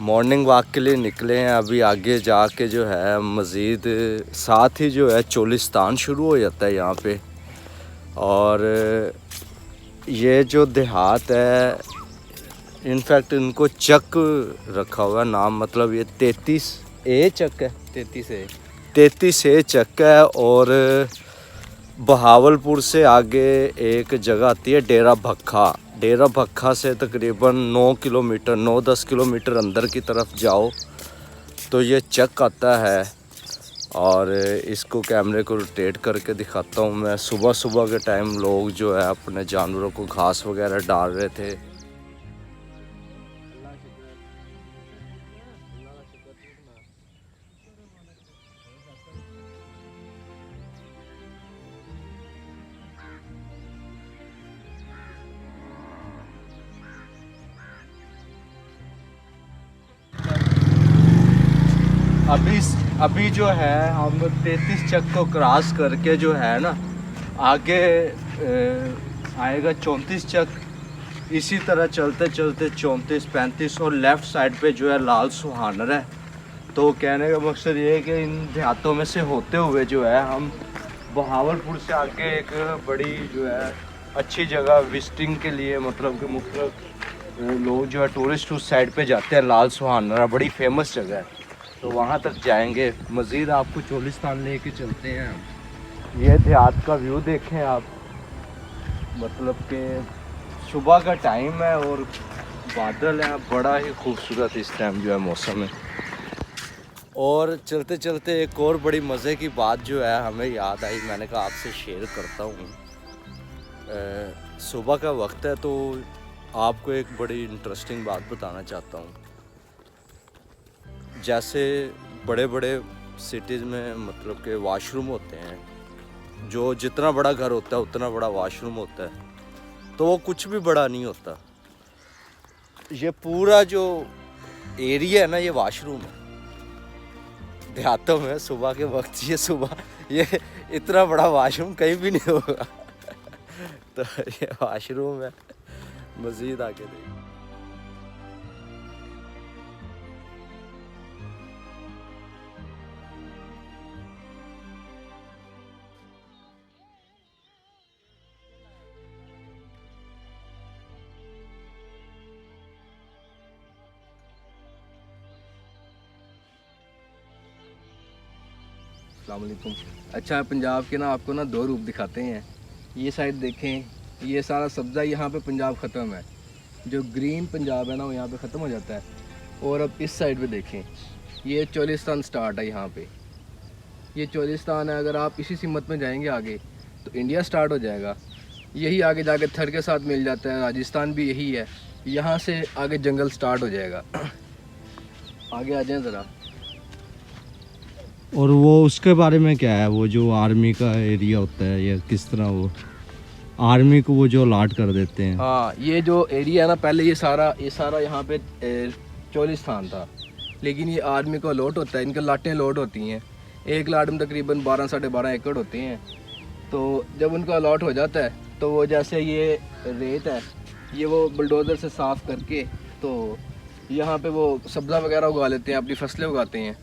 Morning walk के लिए निकले हैं। अभी आगे जाके जो है मज़ीद साथ ही जो है चोलिस्तान शुरू हो जाता है यहाँ पे। और ये जो देहात है, इनफैक्ट इनको चक रखा हुआ है नाम, मतलब ये 33A चक है, 33A चक है। और बहावलपुर से आगे एक जगह आती है डेरा भक्खा। डेरा भक्खा से तकरीबन 9-10 किलोमीटर अंदर की तरफ जाओ तो ये चक आता है। और इसको कैमरे को रोटेट करके दिखाता हूँ मैं। सुबह सुबह के टाइम लोग जो है अपने जानवरों को घास वगैरह डाल रहे थे। अभी जो है हम 33 चक को क्रॉस करके जो है ना आगे आएगा 34 चक। इसी तरह चलते चलते 34-35 और लेफ़्ट साइड पे जो है लाल सुहानर है। तो कहने का मकसद ये है कि इन देहातों में से होते हुए जो है हम बहावलपुर से आगे एक बड़ी जो है अच्छी जगह विजिटिंग के लिए, मतलब कि मुख्तलिफ लोग जो है टूरिस्ट उस साइड पे जाते हैं। लाल सुहानरा बड़ी फेमस जगह है, तो वहाँ तक जाएंगे। मज़ीद आपको चोलिस्तान लेके चलते हैं। ये देहात का व्यू देखें आप, मतलब कि सुबह का टाइम है और बादल है, बड़ा ही खूबसूरत इस टाइम जो है मौसम है। और चलते चलते एक और बड़ी मज़े की बात जो है हमें याद आई, मैंने कहा आपसे शेयर करता हूँ। सुबह का वक्त है तो आपको एक बड़ी इंटरेस्टिंग बात बताना चाहता हूँ। जैसे बड़े बड़े सिटीज़ में मतलब के वाशरूम होते हैं, जो जितना बड़ा घर होता है उतना बड़ा वाशरूम होता है, तो वो कुछ भी बड़ा नहीं होता। ये पूरा जो एरिया है ना, ये वाशरूम है। देहातों में सुबह के वक्त ये इतना बड़ा वाशरूम कहीं भी नहीं होगा। तो ये वाशरूम है। मज़ीद आके देखिए। अस्सलामुअलैकुम। अच्छा, पंजाब के ना आपको ना दो रूप दिखाते हैं। ये साइड देखें, ये सारा सब्ज़ा यहाँ पे पंजाब ख़त्म है। जो ग्रीन पंजाब है ना वो यहाँ पे ख़त्म हो जाता है। और अब इस साइड पे देखें, ये चोलिस्तान स्टार्ट है यहाँ पे। ये चोलिस्तान है। अगर आप इसी सिमत में जाएंगे आगे तो इंडिया स्टार्ट हो जाएगा। यही आगे जाके थर के साथ मिल जाता है। राजस्थान भी यही है। यहाँ से आगे जंगल स्टार्ट हो जाएगा। आगे आ जाएँ ज़रा। और वो उसके बारे में क्या है, वो जो आर्मी का एरिया होता है या किस तरह वो आर्मी को वो जो अलाट कर देते हैं? हाँ, ये जो एरिया है ना, पहले ये सारा यहाँ पे चोलिस्तान था, लेकिन ये आर्मी को अलॉट होता है। इनके लाटें अलॉट होती हैं। एक लाट में तकरीबन 12-12.5 एकड़ होते हैं। तो जब उनको अलॉट हो जाता है तो वो जैसे ये रेत है, ये वो बुलडोज़र से साफ़ करके तो यहाँ पे वो सब्ज़ा वगैरह उगा लेते हैं, अपनी फसलें उगाते हैं।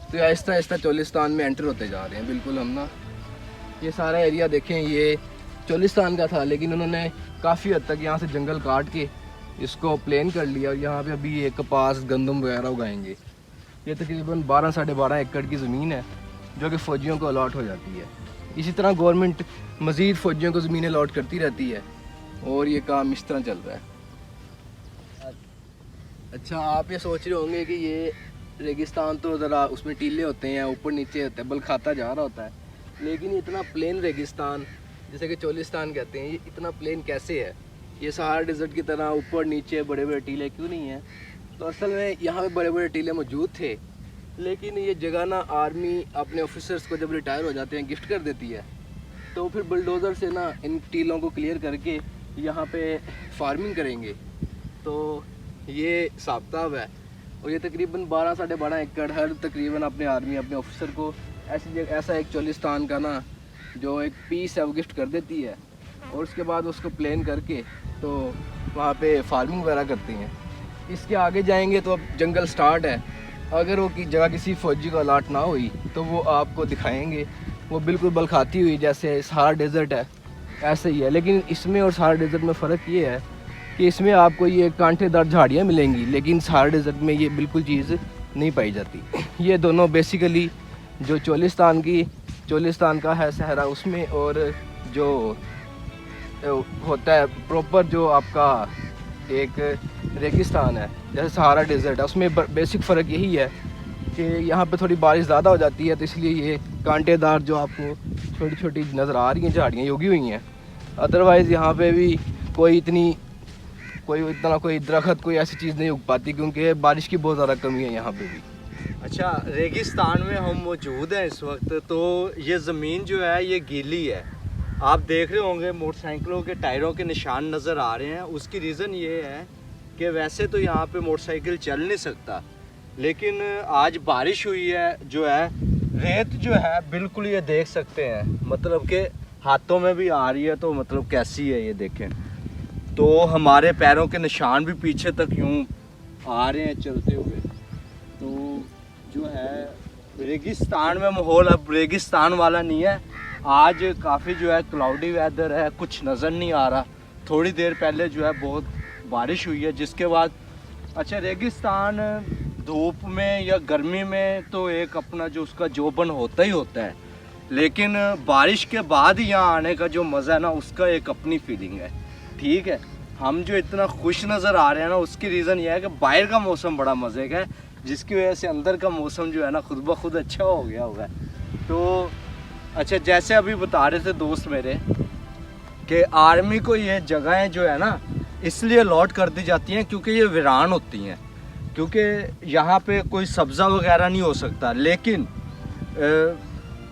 तो आहिस्ता आहिस्ता चोलिस्तान में एंटर होते जा रहे हैं। बिल्कुल हम ना ये सारा एरिया देखें, ये चोलिस्तान का था, लेकिन उन्होंने काफ़ी हद तक यहाँ से जंगल काट के इसको प्लेन कर लिया। और यहाँ पे अभी ये कपास, गंदम वगैरह उगाएंगे। ये तकरीबन 12-12.5 एकड़ की ज़मीन है जो कि फ़ौजियों को अलॉट हो जाती है। इसी तरह गवर्नमेंट मज़ीद फ़ौजियों को ज़मीनें अलॉट करती रहती है और ये काम इस तरह चल रहा है। अच्छा, आप ये सोच रहे होंगे कि ये रेगिस्तान तो ज़रा उसमें टीले होते हैं, ऊपर नीचे होते हैं, बल खाता जा रहा होता है, लेकिन ये इतना प्लेन रेगिस्तान जैसे कि चोलिस्तान कहते हैं, ये इतना प्लेन कैसे है? ये सहारा डिज़र्ट की तरह ऊपर नीचे बड़े बड़े टीले क्यों नहीं हैं? तो असल में यहाँ पे बड़े बड़े टीले मौजूद थे, लेकिन ये जगह ना आर्मी अपने ऑफिसर्स को जब रिटायर हो जाते हैं गिफ्ट कर देती है, तो फिर बुलडोज़र से ना इन टीलों को क्लियर करके यहाँ पे फार्मिंग करेंगे। तो ये हिसाब है और ये तकरीबन 12 साढ़े 12 एकड़ हर तकरीबन अपने आर्मी अपने ऑफिसर को ऐसा एक चोलिस्तान का ना जो एक पीस है वो गिफ्ट कर देती है और उसके बाद उसको प्लान करके तो वहाँ पे फार्मिंग वगैरह करती हैं। इसके आगे जाएंगे तो अब जंगल स्टार्ट है। अगर वो की जगह किसी फ़ौजी को अलाट ना हुई तो वो आपको दिखाएंगे, वो बिल्कुल बल खाती हुई जैसे सहारा डेजर्ट है ऐसे ही है, लेकिन इसमें और सहारा डेजर्ट में फ़र्क ये है कि इसमें आपको ये कांटेदार झाड़ियाँ मिलेंगी, लेकिन सहारा डेजर्ट में ये बिल्कुल चीज़ नहीं पाई जाती। ये दोनों बेसिकली जो चोलिस्तान का है सहरा उसमें, और जो होता है प्रॉपर जो आपका एक रेगिस्तान है जैसे सहारा डेजर्ट है, उसमें बेसिक फ़र्क यही है कि यहाँ पे थोड़ी बारिश ज़्यादा हो जाती है, तो इसलिए ये कांटेदार जो आपको छोटी छोटी नज़र आ रही हैं झाड़ियाँ ये उगी हुई हैं। अदरवाइज़ यहाँ पे भी कोई इतना कोई दरख्त कोई ऐसी चीज़ नहीं उग पाती, क्योंकि बारिश की बहुत ज़्यादा कमी है यहाँ पे भी। अच्छा, रेगिस्तान में हम मौजूद हैं इस वक्त, तो ये ज़मीन जो है ये गीली है। आप देख रहे होंगे मोटरसाइकिलों के टायरों के निशान नज़र आ रहे हैं। उसकी रीज़न ये है कि वैसे तो यहाँ पे मोटरसाइकिल चल नहीं सकता, लेकिन आज बारिश हुई है जो है, रेत जो है बिल्कुल ये देख सकते हैं, मतलब कि हाथों में भी आ रही है, तो मतलब कैसी है ये देखें। तो हमारे पैरों के निशान भी पीछे तक यूँ आ रहे हैं चलते हुए। तो जो है रेगिस्तान में माहौल अब रेगिस्तान वाला नहीं है। आज काफ़ी जो है क्लाउडी वेदर है, कुछ नज़र नहीं आ रहा। थोड़ी देर पहले जो है बहुत बारिश हुई है, जिसके बाद अच्छा रेगिस्तान धूप में या गर्मी में तो एक अपना जो उसका जोबन होता ही होता है, लेकिन बारिश के बाद यहाँ आने का जो मज़ा है ना उसका एक अपनी फीलिंग है। ठीक है, हम जो इतना खुश नज़र आ रहे हैं ना उसकी रीज़न ये है कि बाहर का मौसम बड़ा मज़े का है, जिसकी वजह से अंदर का मौसम जो है ना खुद ब खुद अच्छा हो गया होगा। तो अच्छा, जैसे अभी बता रहे थे दोस्त मेरे कि आर्मी को ये जगहें जो है ना इसलिए अलॉट कर दी जाती हैं क्योंकि ये वीरान होती हैं, क्योंकि यहाँ पे कोई सब्ज़ा वगैरह नहीं हो सकता। लेकिन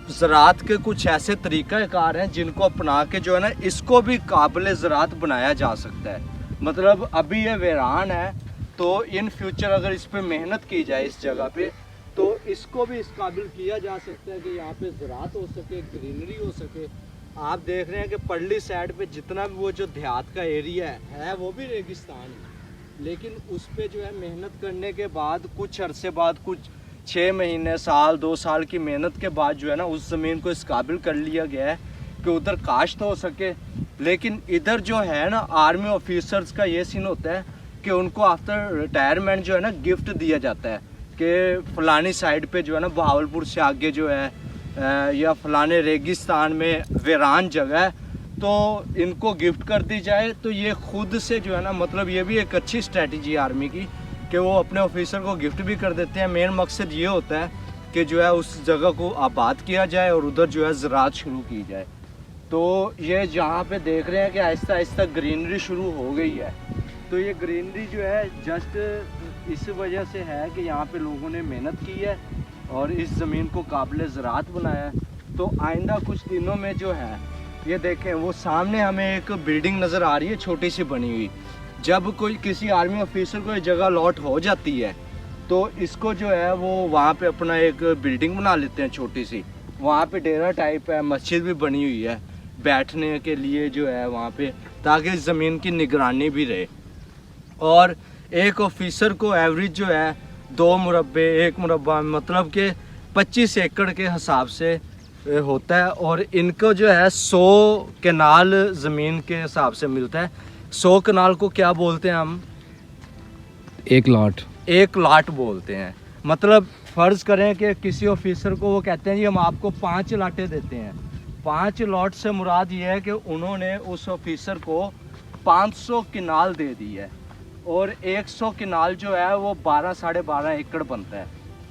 ज़रात के कुछ ऐसे तरीक़ाकार हैं जिनको अपना के जो है ना इसको भी काबिल ज़रात बनाया जा सकता है। मतलब अभी ये वीरान है, तो इन फ्यूचर अगर इस पर मेहनत की जाए इस जगह पे, तो इसको भी इस काबिल किया जा सकता है कि यहाँ पे ज़रात हो सके, ग्रीनरी हो सके। आप देख रहे हैं कि परली साइड पे जितना भी वो जो देहात का एरिया है वो भी रेगिस्तान है, लेकिन उस पर जो है मेहनत करने के बाद कुछ अरसे बाद, कुछ 6 महीने साल 2 साल की मेहनत के बाद जो है ना उस ज़मीन को इस काबिल कर लिया गया है कि उधर काश्त हो सके। लेकिन इधर जो है ना आर्मी ऑफिसर्स का ये सीन होता है कि उनको आफ्टर रिटायरमेंट जो है ना गिफ्ट दिया जाता है कि फ़लानी साइड पे जो है ना बहावलपुर से आगे जो है या फ़लाने रेगिस्तान में वीरान जगह है, तो इनको गिफ्ट कर दी जाए। तो ये खुद से जो है ना, मतलब ये भी एक अच्छी स्ट्रेटजी है आर्मी की कि वो अपने ऑफिसर को गिफ्ट भी कर देते हैं। मेन मकसद ये होता है कि जो है उस जगह को आबाद किया जाए और उधर जो है ज़राअत शुरू की जाए। तो ये जहाँ पे देख रहे हैं कि आहिस्ता आहिस्ता ग्रीनरी शुरू हो गई है, तो ये ग्रीनरी जो है जस्ट इस वजह से है कि यहाँ पे लोगों ने मेहनत की है और इस ज़मीन को काबिल ज़राअत बनाया है। तो आइंदा कुछ दिनों में जो है ये देखें, वो सामने हमें एक बिल्डिंग नज़र आ रही है छोटी सी बनी हुई। जब कोई किसी आर्मी ऑफिसर को ये जगह अलॉट हो जाती है तो इसको जो है वो वहाँ पे अपना एक बिल्डिंग बना लेते हैं छोटी सी। वहाँ पे डेरा टाइप है, मस्जिद भी बनी हुई है बैठने के लिए जो है वहाँ पे, ताकि इस ज़मीन की निगरानी भी रहे। और एक ऑफिसर को एवरेज जो है 2 मुरब्बे 1 मुरब्बा मतलब कि 25 एकड़ के हिसाब से होता है। और इनको जो है 100 कनाल ज़मीन के हिसाब से मिलता है। 100 कनाल को क्या बोलते हैं हम? 1 लाट। 1 लाट बोलते हैं। मतलब फ़र्ज़ करें कि किसी ऑफिसर को वो कहते हैं जी हम आपको 5 लाटें देते हैं, 5 लॉट से मुराद ये है कि उन्होंने उस ऑफिसर को 500 किनाल दे दी है और 100 किनाल जो है वो 12 साढ़े 12 एकड़ बनता है।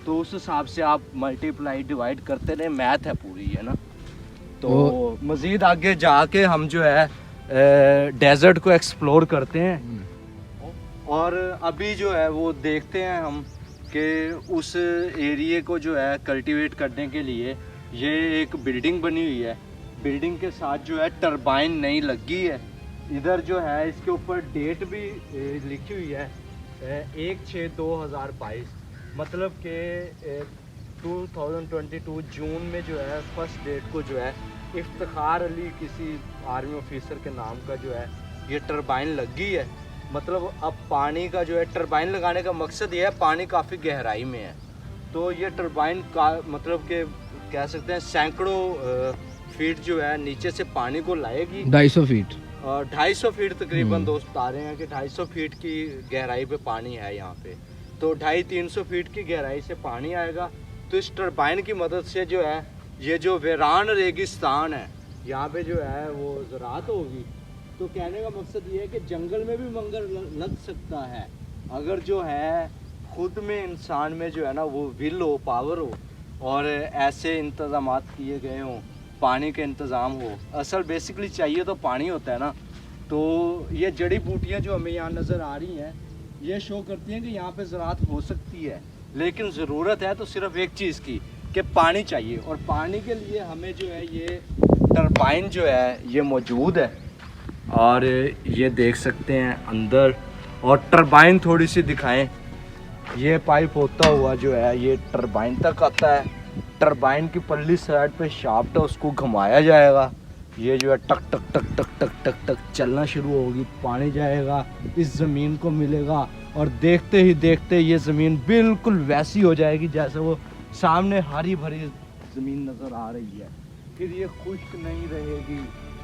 तो उस हिसाब से आप मल्टीप्लाई डिवाइड करते रहे, मैथ है पूरी, है ना। तो मज़ीद आगे जाके हम जो है डेजर्ट को एक्सप्लोर करते हैं और अभी जो है वो देखते हैं हम कि उस एरिए को जो है कल्टीवेट करने के लिए ये एक बिल्डिंग बनी हुई है। बिल्डिंग के साथ जो है टरबाइन नई लगी है। इधर जो है इसके ऊपर डेट भी लिखी हुई है 1/6/2022, मतलब कि 2022 जून में जो है फर्स्ट डेट को जो है इफ्तिखार अली किसी आर्मी ऑफिसर के नाम का जो है ये टरबाइन लगी है। मतलब अब पानी का जो है टरबाइन लगाने का मकसद ये है, पानी काफ़ी गहराई में है तो ये टरबाइन का मतलब कि कह सकते हैं सैकड़ों फीट जो है नीचे से पानी को लाएगी। 250 फीट 250 फीट तकरीबन दोस्त बता रहे हैं कि 250 फीट की गहराई पे पानी है यहाँ पे। तो 250-300 फीट की गहराई से पानी आएगा। तो इस टरबाइन की मदद से जो है ये जो वीरान रेगिस्तान है यहाँ पे जो है वो ज़राअत होगी। तो कहने का मकसद ये है कि जंगल में भी मंगर लग सकता है अगर जो है खुद में इंसान में जो है ना वो विल हो, पावर हो और ऐसे इंतज़ाम किए गए हों, पानी का इंतज़ाम हो। असल बेसिकली चाहिए तो पानी होता है ना। तो ये जड़ी बूटियाँ जो हमें यहाँ नज़र आ रही हैं ये शो करती हैं कि यहाँ पे ज़राअत हो सकती है, लेकिन ज़रूरत है तो सिर्फ एक चीज़ की कि पानी चाहिए। और पानी के लिए हमें जो है ये टरबाइन जो है ये मौजूद है और ये देख सकते हैं अंदर। और टरबाइन थोड़ी सी दिखाएं, ये पाइप होता हुआ जो है ये टरबाइन तक आता है। टरबाइन की पल्ली साइड पे शाफ्ट है, उसको घुमाया जाएगा, ये जो है टक टक टक टक टक टक टक चलना शुरू होगी, पानी जाएगा, इस ज़मीन को मिलेगा और देखते ही देखते ये ज़मीन बिल्कुल वैसी हो जाएगी जैसे वो सामने हरी भरी ज़मीन नज़र आ रही है। फिर ये खुश्क नहीं रहेगी,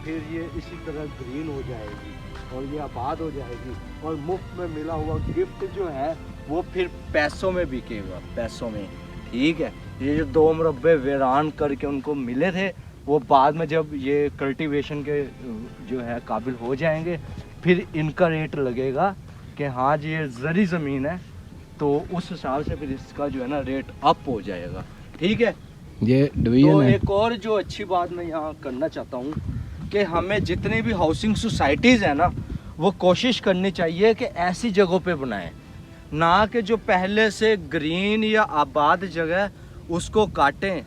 फिर ये इसी तरह ग्रीन हो जाएगी और ये आबाद हो जाएगी और मुफ्त में मिला हुआ गिफ्ट जो है वो फिर पैसों में बिकेगा, पैसों में। ठीक है, ये जो 2 मुरब्बे वीरान करके उनको मिले थे वो बाद में जब ये कल्टीवेशन के जो है काबिल हो जाएंगे फिर इनका रेट लगेगा कि हाँ जी ये ज़री ज़मीन है, तो उस हिसाब से फिर इसका जो है ना रेट अप हो जाएगा। ठीक है, ये डिवीजन तो है। एक और जो अच्छी बात मैं यहाँ करना चाहता हूँ कि हमें जितनी भी हाउसिंग सोसाइटीज़ हैं ना वो कोशिश करनी चाहिए कि ऐसी जगहों पे बनाएं, ना कि जो पहले से ग्रीन या आबाद जगह उसको काटें।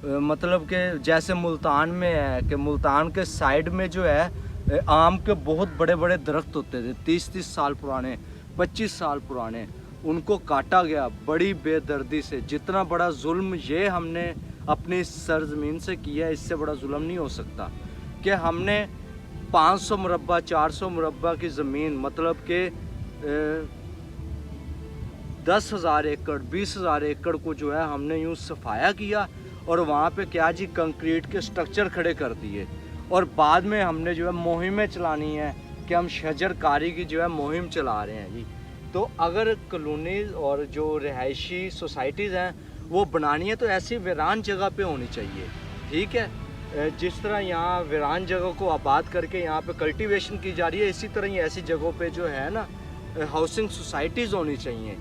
मतलब कि जैसे मुल्तान में है कि मुल्तान के साइड में जो है आम के बहुत बड़े बड़े दरख्त होते थे 30-30 साल पुराने, 25 साल पुराने, उनको काटा गया बड़ी बेदर्दी से। जितना बड़ा जुल्म ये हमने अपनी सरजमीन से किया है इससे बड़ा जुल्म नहीं हो सकता कि हमने 500 मुरब्बा 400 मुरब्बा की ज़मीन मतलब कि 10,000 एकड़ 20,000 एकड़ को जो है हमने यूँ सफाया किया और वहाँ पे क्या जी कंक्रीट के स्ट्रक्चर खड़े कर दिए। और बाद में हमने जो है मुहिमें चलानी है कि हम शजरकारी की जो है मुहिम चला रहे हैं जी। तो अगर कॉलोनीज़ और जो रिहायशी सोसाइटीज़ हैं वो बनानी है तो ऐसी वीरान जगह पे होनी चाहिए। ठीक है, जिस तरह यहाँ वीरान जगह को आबाद करके यहाँ पे कल्टीवेशन की जा रही है इसी तरह ही ऐसी जगहों पे जो है ना हाउसिंग सोसाइटीज़ होनी चाहिए।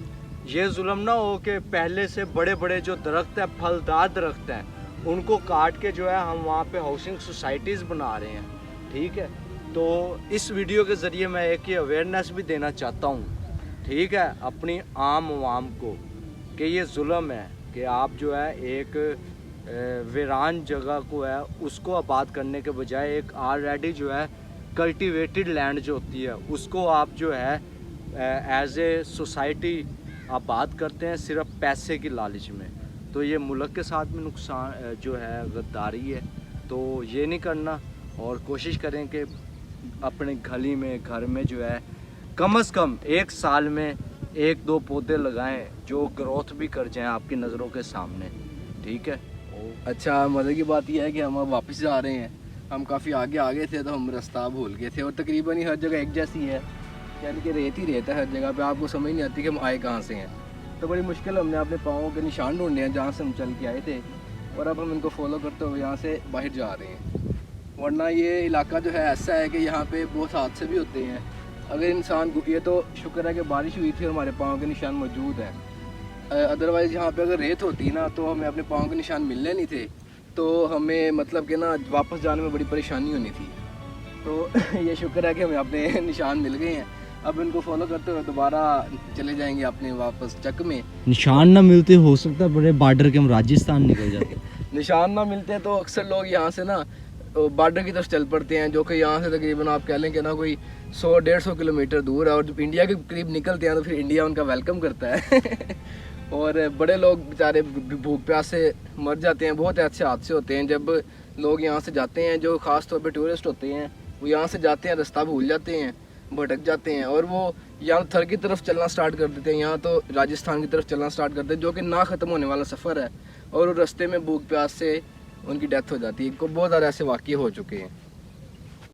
ये जुल्म ना हो कि पहले से बड़े बड़े जो दरख्त हैं फलदार दरख्त हैं उनको काट के जो है हम वहाँ पे हाउसिंग सोसाइटीज़ बना रहे हैं। ठीक है, तो इस वीडियो के ज़रिए मैं एक ही अवेयरनेस भी देना चाहता हूँ, ठीक है, अपनी आम आवाम को कि ये जुल्म है कि आप जो है एक वीरान जगह को है उसको आबाद करने के बजाय एक ऑलरेडी जो है कल्टीवेटेड लैंड जो होती है उसको आप जो है एज ए सोसाइटी आबाद करते हैं सिर्फ पैसे की लालच में। तो ये मुल्क के साथ में नुकसान जो है गद्दारी है, तो ये नहीं करना और कोशिश करें कि अपने गली में घर में जो है कम से कम 1 साल में 1-2 पौधे लगाएं जो ग्रोथ भी कर जाएं आपकी नज़रों के सामने। ठीक है, अच्छा मज़े की बात यह है कि हम अब वापस जा रहे हैं। हम काफ़ी आगे आ गए थे तो हम रास्ता भूल गए थे और तकरीबन ही हर जगह एक जैसी है, यानी कि रेत ही रहता है हर जगह पे। आपको समझ नहीं आती कि हम आए कहाँ से हैं। तो बड़ी मुश्किल हमने अपने पाँवों के निशान ढूंढे हैं जहाँ से हम चल के आए थे और अब हम इनको फॉलो करते हुए यहाँ से बाहर जा रहे हैं। वरना ये इलाका जो है ऐसा है कि यहाँ पे बहुत हादसे भी होते हैं। अगर इंसान, ये तो शुक्र है कि बारिश हुई थी और हमारे पाँव के निशान मौजूद है, अदरवाइज़ यहाँ पे अगर रेत होती ना तो हमें अपने पाँव के निशान मिलने नहीं थे, तो हमें मतलब कि ना वापस जाने में बड़ी परेशानी होनी थी। तो ये शुक्र है कि हमें अपने निशान मिल गए हैं। अब इनको फॉलो करते हुए दोबारा चले जाएंगे अपने वापस चक में। निशान ना मिलते हो सकता है बड़े बॉर्डर के हम राजस्थान निकल जाते। निशान ना मिलते हैं तो अक्सर लोग यहाँ से ना बॉर्डर की तरफ चल पड़ते हैं, जो कि यहाँ से तकरीबन आप कह लें कि ना कोई 100-150 किलोमीटर दूर है। और जब इंडिया के करीब निकलते हैं तो फिर इंडिया उनका वेलकम करता है। और बड़े लोग बेचारे भूख प्यास से मर जाते हैं। बहुत ऐसे हादसे होते हैं जब लोग यहाँ से जाते हैं, जो ख़ास तौर पे टूरिस्ट होते हैं, वो यहाँ से जाते हैं, रास्ता भूल जाते हैं, भटक जाते हैं और वो यहाँ थर की तरफ चलना स्टार्ट कर देते हैं, यहाँ तो राजस्थान की तरफ चलना स्टार्ट करते हैं, जो कि ना ख़त्म होने वाला सफ़र है। और रास्ते में भूख प्यास से उनकी डेथ हो जाती है। बहुत ज़्यादा ऐसे वाक़ये हो चुके हैं।